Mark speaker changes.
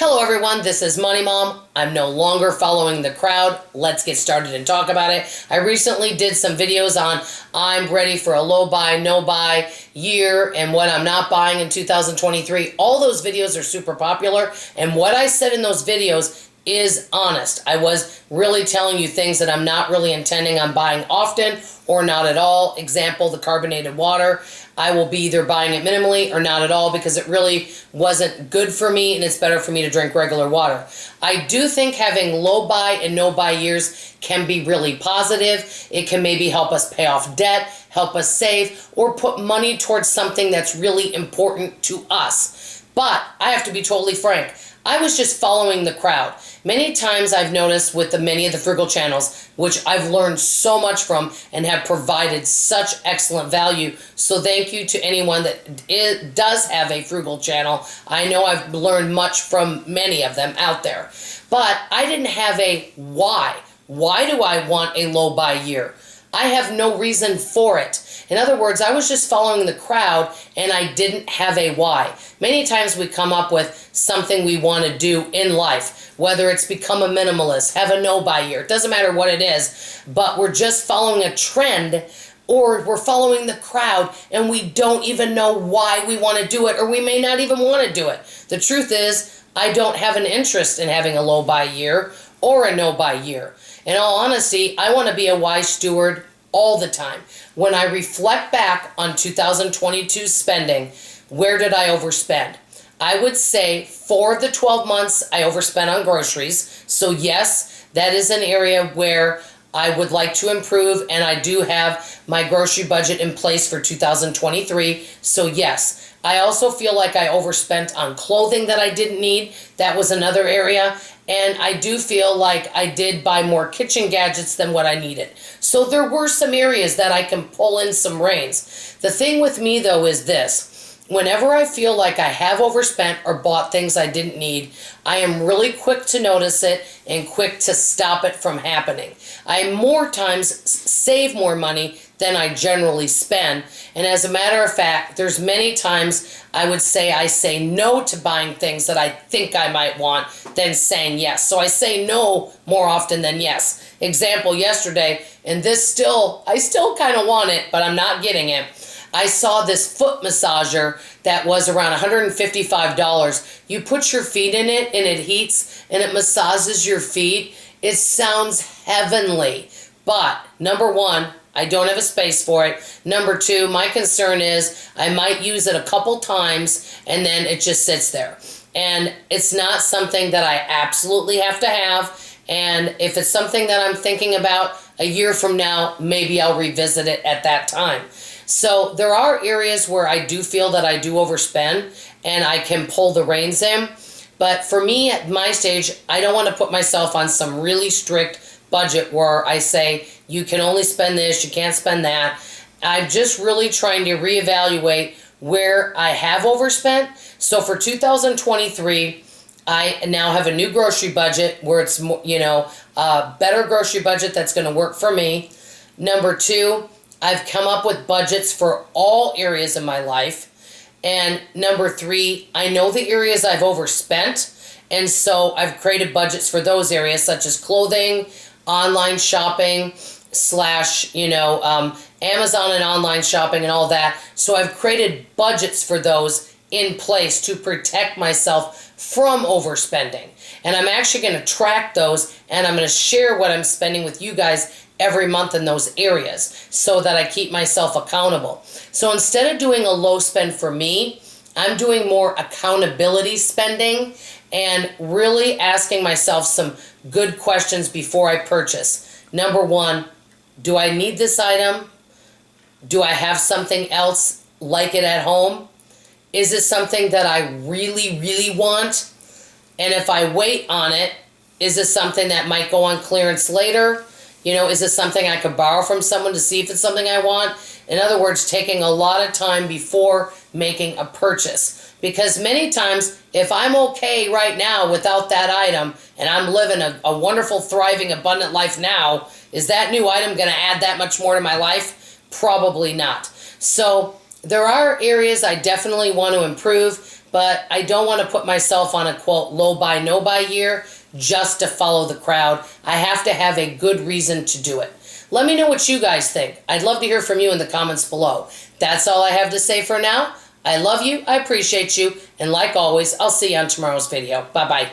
Speaker 1: Hello everyone, this is Money Mom. I'm no longer following the crowd. Let's get started and talk about it. I recently did some videos on I'm ready for a low buy, no buy year and what I'm not buying in 2023. All those videos are super popular, and what I said in those videos is honest. I was really telling you things that I'm not really intending on buying often or not at all. Example, the carbonated water. I will be either buying it minimally or not at all because it really wasn't good for me and it's better for me to drink regular water. I do think having low buy and no buy years can be really positive. It can maybe help us pay off debt, help us save, or put money towards something that's really important to us. But I have to be totally frank. I was just following the crowd. Many times I've noticed with many of the frugal channels, which I've learned so much from and have provided such excellent value. So thank you to anyone that does have a frugal channel. I know I've learned much from many of them out there. But I didn't have a why. Why do I want a low buy year? I have no reason for it. In other words, I was just following the crowd and I didn't have a why. Many times we come up with something we want to do in life, whether it's become a minimalist, have a no-buy year, it doesn't matter what it is, but we're just following a trend or we're following the crowd and we don't even know why we want to do it, or we may not even want to do it. The truth is, I don't have an interest in having a low-buy year or a no-buy year. In all honesty, I want to be a wise steward all the time. When I reflect back on 2022 spending, where did I overspend? I would say 4 of the 12 months I overspent on groceries. So yes, that is an area where I would like to improve, and I do have my grocery budget in place for 2023. So yes. I also feel like I overspent on clothing that I didn't need. That was another area. And I do feel like I did buy more kitchen gadgets than what I needed. So there were some areas that I can pull in some reins. The thing with me though is this. Whenever I feel like I have overspent or bought things I didn't need, I am really quick to notice it and quick to stop it from happening. I more times save more money than I generally spend. And as a matter of fact, there's many times I would say I say no to buying things that I think I might want than saying yes. So I say no more often than yes. Example, yesterday, and I still kind of want it, but I'm not getting it. I saw this foot massager that was around $155. You put your feet in it and it heats and it massages your feet. It sounds heavenly. But number one, I don't have a space for it. Number two, my concern is I might use it a couple times and then it just sits there. And it's not something that I absolutely have to have. And if it's something that I'm thinking about a year from now, maybe I'll revisit it at that time. So there are areas where I do feel that I do overspend and I can pull the reins in. But for me at my stage, I don't want to put myself on some really strict budget where I say you can only spend this, you can't spend that. I'm just really trying to reevaluate where I have overspent. So for 2023, I now have a new grocery budget where it's, a better grocery budget that's going to work for me. Number two, I've come up with budgets for all areas of my life. And number three, I know the areas I've overspent. And so I've created budgets for those areas such as clothing, online shopping, Amazon and online shopping and all that. So I've created budgets for those in place to protect myself from overspending. And I'm actually going to track those and I'm going to share what I'm spending with you guys every month in those areas so that I keep myself accountable. So instead of doing a low spend for me, I'm doing more accountability spending and really asking myself some good questions before I purchase. Number one, do I need this item? Do I have something else like it at home? Is it something that I really, really want? And if I wait on it, is it something that might go on clearance later? Is it something I could borrow from someone to see if it's something I want? In other words, taking a lot of time before making a purchase. Because many times, if I'm okay right now without that item, and I'm living a wonderful, thriving, abundant life now, is that new item going to add that much more to my life? Probably not. So there are areas I definitely want to improve, but I don't want to put myself on a quote low buy, no buy year just to follow the crowd. I have to have a good reason to do it. Let me know what you guys think. I'd love to hear from you in the comments below. That's all I have to say for now. I love you, I appreciate you, and like always, I'll see you on tomorrow's video. Bye-bye.